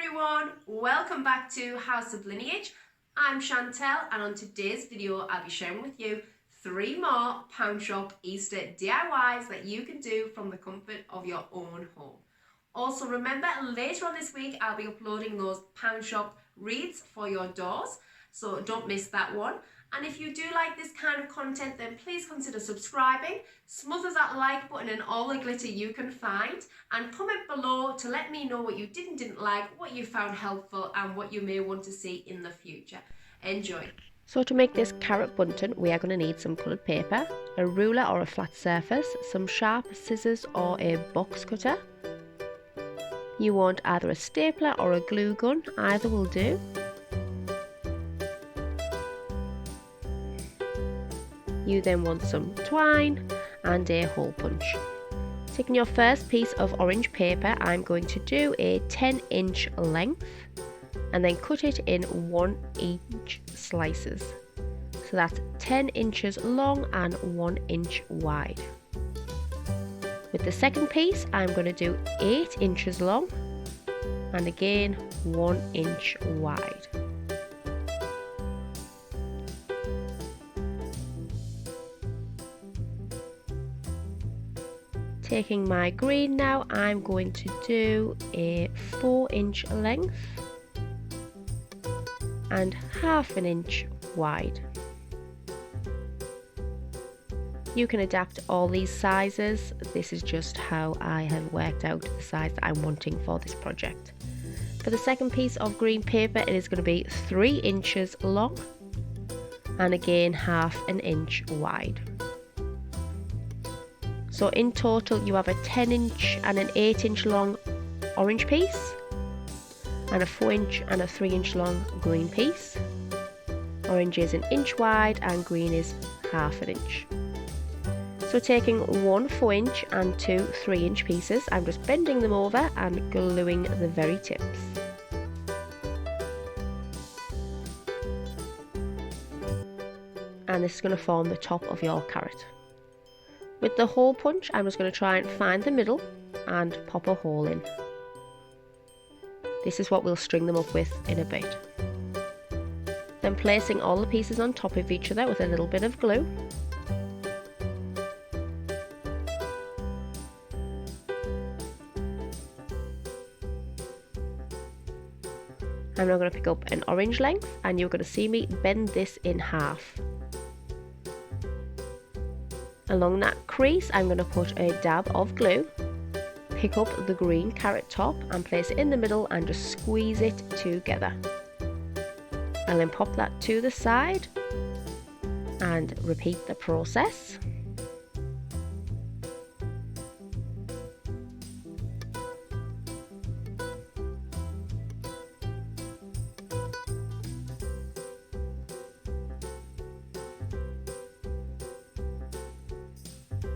everyone, welcome back to House of Lineage. I'm Chantel, and on today's video I'll be sharing with you 3 more Poundshop Easter DIYs that you can do from the comfort of your own home. Also remember, later on this week I'll be uploading those Poundshop wreaths for your doors, so don't miss that one. And if you do like this kind of content, then please consider subscribing, smother that like button and all the glitter you can find, and comment below to let me know what you did and didn't like, what you found helpful, and what you may want to see in the future. Enjoy. So to make this carrot bunton, we are going to need some coloured paper, a ruler or a flat surface, some sharp scissors or a box cutter. You want either a stapler or a glue gun, either will do. You then want some twine and a hole punch. Taking your first piece of orange paper, I'm going to do a 10-inch length and then cut it in 1-inch slices. So that's 10 inches long and 1 inch wide. With the second piece, I'm going to do 8 inches long and again 1 inch wide. Taking my green now, I'm going to do a 4-inch length and 1/2 inch wide. You can adapt all these sizes. This is just how I have worked out the size that I'm wanting for this project. For the second piece of green paper, it is going to be 3 inches long and again 1/2 inch wide. So in total you have a 10-inch and an 8-inch long orange piece and a 4-inch and a 3-inch long green piece. Orange is 1 inch wide and green is 1/2 inch. So taking 1 4-inch and 2 3-inch pieces, I'm just bending them over and gluing the very tips. And this is going to form the top of your carrot. With the hole punch, I'm just going to try and find the middle and pop a hole in. This is what we'll string them up with in a bit. Then placing all the pieces on top of each other with a little bit of glue. I'm now going to pick up an orange length and you're going to see me bend this in half. Along that crease, I'm going to put a dab of glue, pick up the green carrot top and place it in the middle and just squeeze it together. I'll then pop that to the side and repeat the process.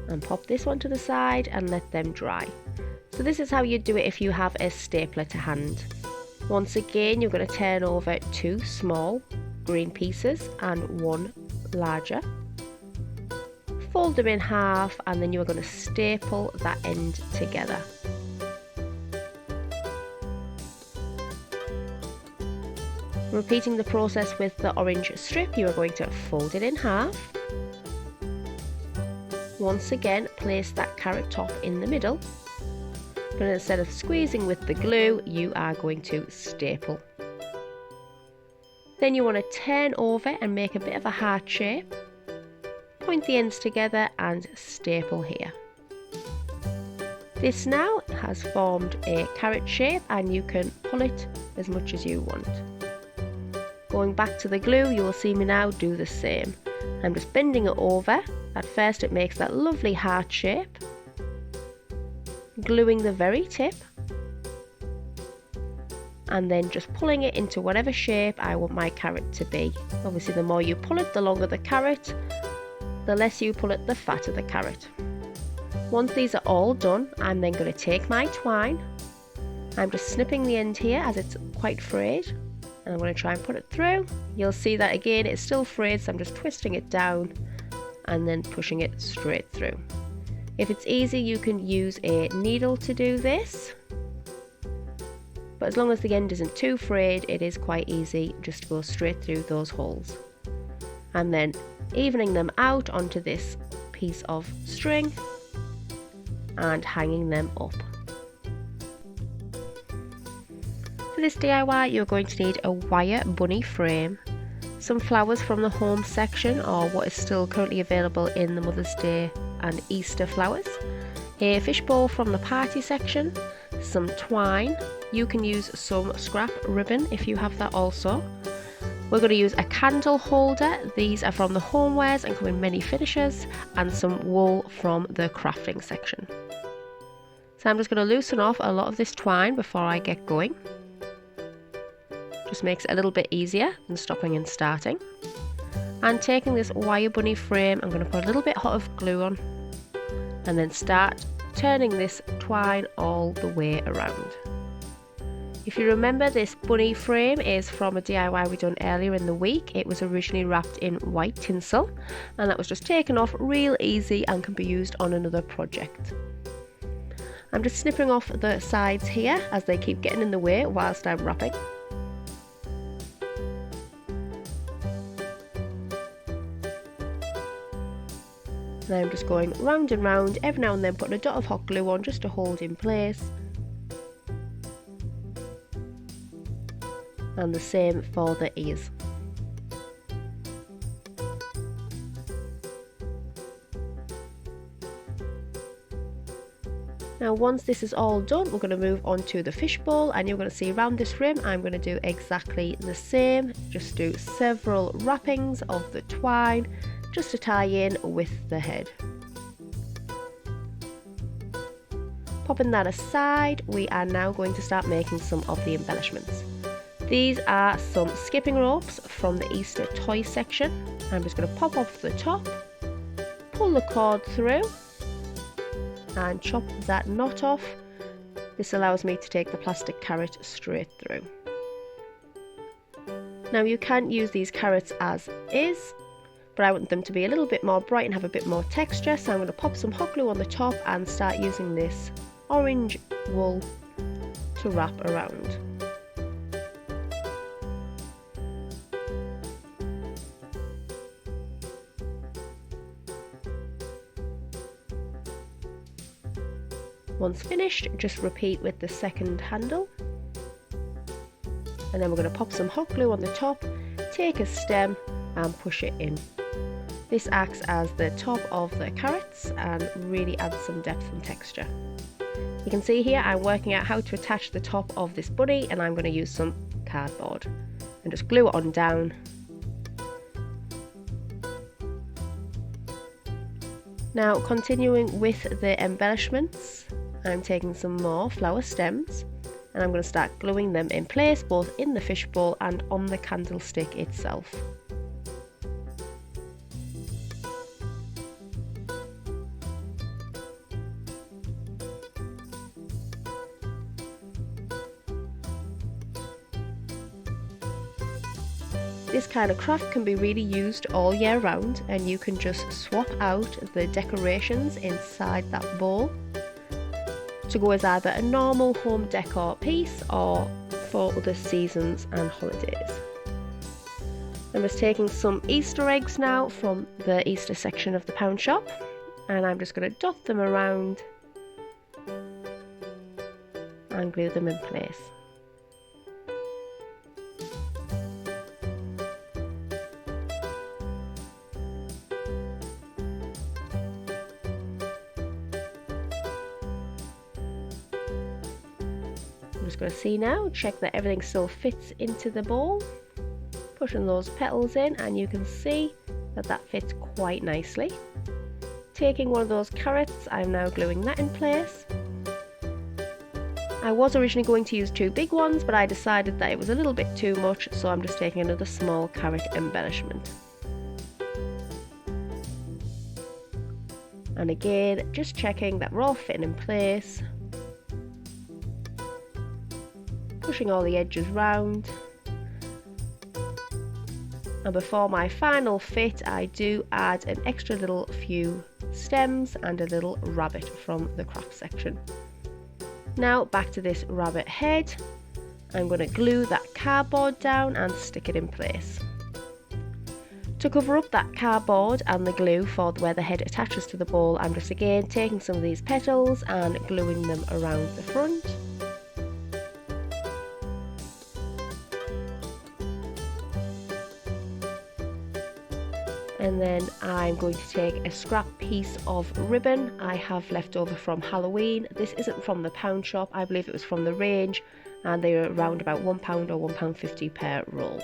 And pop this one to the side and let them dry. So this is how you do it if you have a stapler to hand. Once again, you're going to turn over 2 small green pieces and 1 larger. Fold them in half and then you're going to staple that end together. Repeating the process with the orange strip, you are going to fold it in half. Once again, place that carrot top in the middle, but instead of squeezing with the glue, you are going to staple. Then you want to turn over and make a bit of a heart shape, point the ends together and staple here. This now has formed a carrot shape and you can pull it as much as you want. Going back to the glue, you will see me now do the same. I'm just bending it over. At first it makes that lovely heart shape, gluing the very tip and then just pulling it into whatever shape I want my carrot to be. Obviously the more you pull it, the longer the carrot, the less you pull it, the fatter the carrot. Once these are all done, I'm then going to take my twine. I'm just snipping the end here as it's quite frayed and I'm going to try and put it through. You'll see that again it's still frayed, so I'm just twisting it down and then pushing it straight through. If it's easy, you can use a needle to do this. but as long as the end isn't too frayed, it is quite easy just to go straight through those holes. And then evening them out onto this piece of string and hanging them up. For this DIY, you're going to need a wire bunny frame, some flowers from the home section or what is still currently available in the Mother's Day and Easter flowers, a fishbowl from the party section, some twine. You can use some scrap ribbon if you have that also. We're going to use a candle holder. These are from the homewares and come in many finishes, and some wool from the crafting section. So I'm just going to loosen off a lot of this twine before I get going. Just makes it a little bit easier than stopping and starting. And taking this wire bunny frame, I'm going to put a little bit hot of glue on and then start turning this twine all the way around. If you remember, this bunny frame is from a DIY we done earlier in the week. It was originally wrapped in white tinsel and that was just taken off real easy and can be used on another project. I'm just snipping off the sides here as they keep getting in the way whilst I'm wrapping. And I'm just going round and round, every now and then putting a dot of hot glue on just to hold in place. And the same for the ears. Now once this is all done, we're going to move on to the fishbowl, and you're going to see around this rim I'm going to do exactly the same. Just do several wrappings of the twine just to tie in with the head. Popping that aside, we are now going to start making some of the embellishments. These are some skipping ropes from the Easter toy section. I'm just going to pop off the top, pull the cord through and chop that knot off. This allows me to take the plastic carrot straight through. Now you can use these carrots as is, but I want them to be a little bit more bright and have a bit more texture, so I'm going to pop some hot glue on the top and start using this orange wool to wrap around. Once finished, just repeat with the second handle, and then we're going to pop some hot glue on the top, take a stem and push it in. This acts as the top of the carrots and really adds some depth and texture. You can see here I'm working out how to attach the top of this bunny, and I'm going to use some cardboard and just glue it on down. Now continuing with the embellishments, I'm taking some more flower stems and I'm going to start gluing them in place both in the fishbowl and on the candlestick itself. This kind of craft can be really used all year round, and you can just swap out the decorations inside that bowl to go as either a normal home decor piece or for other seasons and holidays. I'm just taking some Easter eggs now from the Easter section of the Poundshop, and I'm just going to dot them around and glue them in place. I'm just going to see now, check that everything still fits into the bowl, pushing those petals in, and you can see that that fits quite nicely. Taking one of those carrots, I'm now gluing that in place. I was originally going to use two big ones, but I decided that it was a little bit too much, so I'm just taking another small carrot embellishment. And again, just checking that we're all fitting in place. Pushing all the edges round, and before my final fit I do add an extra little few stems and a little rabbit from the craft section. Now back to this rabbit head. I'm going to glue that cardboard down and stick it in place. To cover up that cardboard and the glue for where the head attaches to the bowl, I'm just again taking some of these petals and gluing them around the front. And then I'm going to take a scrap piece of ribbon I have left over from Halloween. This isn't from the Poundshop, I believe it was from the range, and they were around about £1 or £1.50 per roll.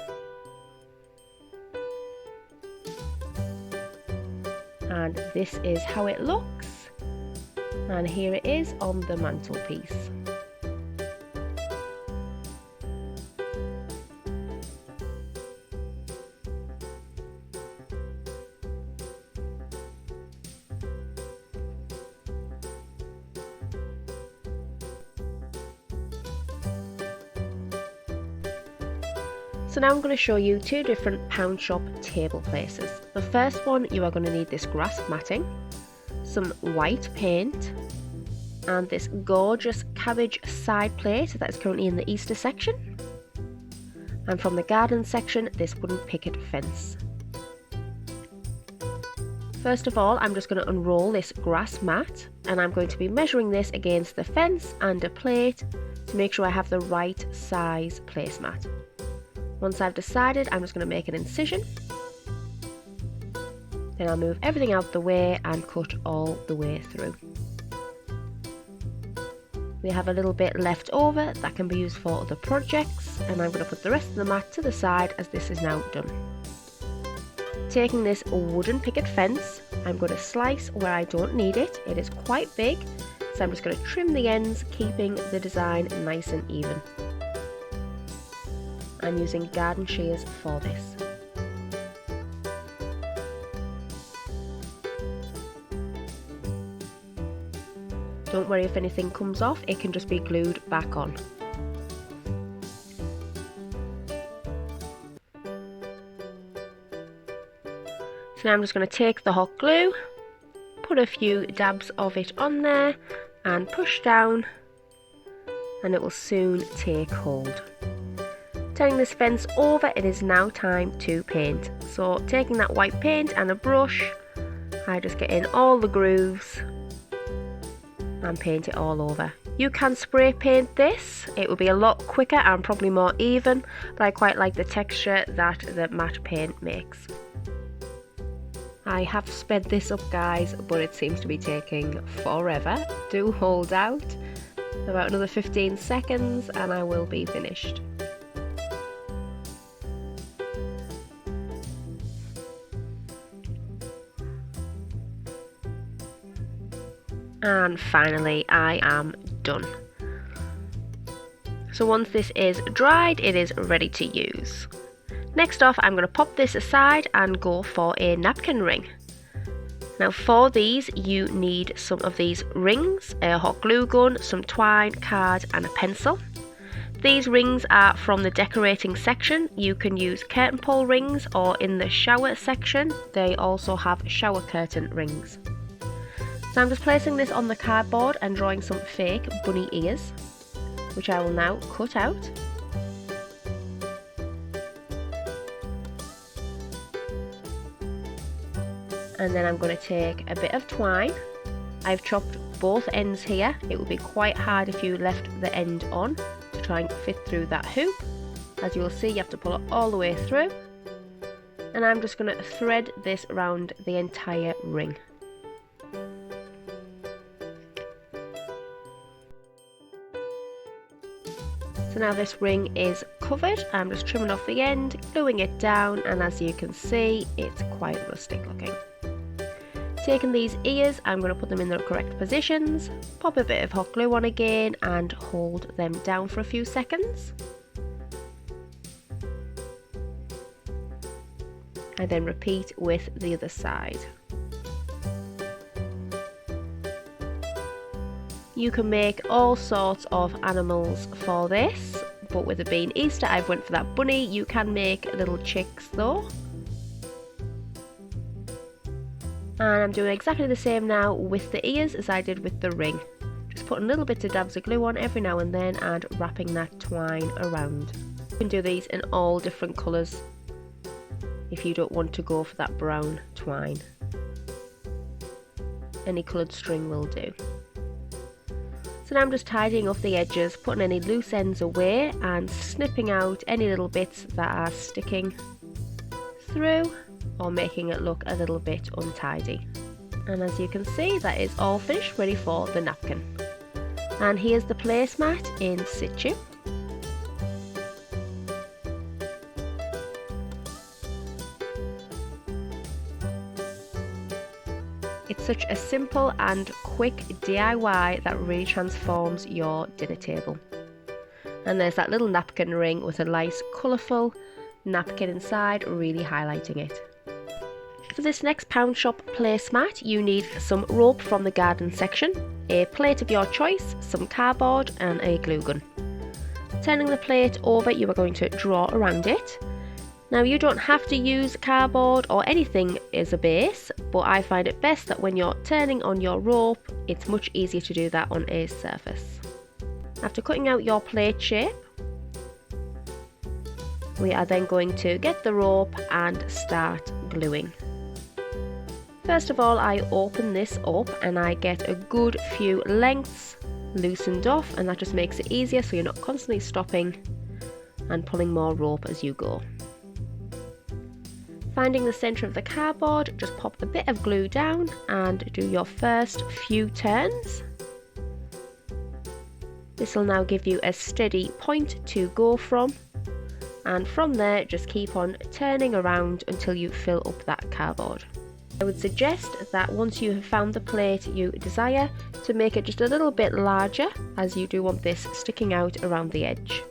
And this is how it looks, and here it is on the mantelpiece. So now I'm going to show you two different Poundshop table places. The first one, you are going to need this grass matting, some white paint, and this gorgeous cabbage side plate that is currently in the Easter section. And from the garden section, this wooden picket fence. First of all, I'm just going to unroll this grass mat, and I'm going to be measuring this against the fence and a plate to make sure I have the right size placemat. Once I've decided, I'm just going to make an incision. Then I'll move everything out the way and cut all the way through. We have a little bit left over that can be used for other projects, and I'm going to put the rest of the mat to the side as this is now done. Taking this wooden picket fence, I'm going to slice where I don't need it. It is quite big, so I'm just going to trim the ends, keeping the design nice and even. I'm using garden shears for this. Don't worry if anything comes off, it can just be glued back on. So now I'm just going to take the hot glue, put a few dabs of it on there and push down, and it will soon take hold. Turning this fence over, it is now time to paint. So taking that white paint and a brush, I just get in all the grooves and paint it all over. You can spray paint this, it will be a lot quicker and probably more even, but I quite like the texture that the matte paint makes. I have sped this up guys, but it seems to be taking forever. Do hold out, about another 15 seconds and I will be finished. And finally I am done. So once this is dried, it is ready to use. Next off, I'm going to pop this aside and go for a napkin ring. Now for these you need some of these rings, a hot glue gun, some twine, card and a pencil. These rings are from the decorating section. You can use curtain pole rings, or in the shower section they also have shower curtain rings. So I'm just placing this on the cardboard and drawing some fake bunny ears, which I will now cut out. And then I'm going to take a bit of twine. I've chopped both ends here. It will be quite hard if you left the end on to try and fit through that hoop. As you will see, you have to pull it all the way through. And I'm just going to thread this around the entire ring. So now this ring is covered. I'm just trimming off the end, gluing it down, and as you can see, it's quite rustic looking. Taking these ears, I'm going to put them in the correct positions, pop a bit of hot glue on again and hold them down for a few seconds. And then repeat with the other side. You can make all sorts of animals for this, but with it being Easter, I've went for that bunny. You can make little chicks though. And I'm doing exactly the same now with the ears as I did with the ring. Just putting little bits of dabs of glue on every now and then and wrapping that twine around. You can do these in all different colours if you don't want to go for that brown twine. Any coloured string will do. So now I'm just tidying up the edges, putting any loose ends away and snipping out any little bits that are sticking through or making it look a little bit untidy. And as you can see, that is all finished, ready for the napkin. And here's the placemat in situ. It's such a simple and quick DIY that really transforms your dinner table. And there's that little napkin ring with a nice colourful napkin inside, really highlighting it. For this next Poundshop placemat, you need some rope from the garden section, a plate of your choice, some cardboard and a glue gun. Turning the plate over, you are going to draw around it. Now you don't have to use cardboard or anything as a base, but I find it best that when you're turning on your rope, it's much easier to do that on a surface. After cutting out your plate shape, we are then going to get the rope and start gluing. First of all, I open this up and I get a good few lengths loosened off, and that just makes it easier so you're not constantly stopping and pulling more rope as you go. Finding the centre of the cardboard, just pop a bit of glue down and do your first few turns. This will now give you a steady point to go from, and from there just keep on turning around until you fill up that cardboard. I would suggest that once you have found the plate you desire, to make it just a little bit larger, as you do want this sticking out around the edge.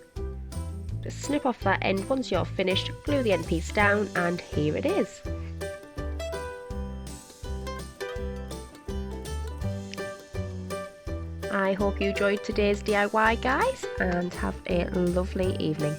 Just snip off that end once you're finished, glue the end piece down, and here it is. I hope you enjoyed today's DIY, guys, and have a lovely evening.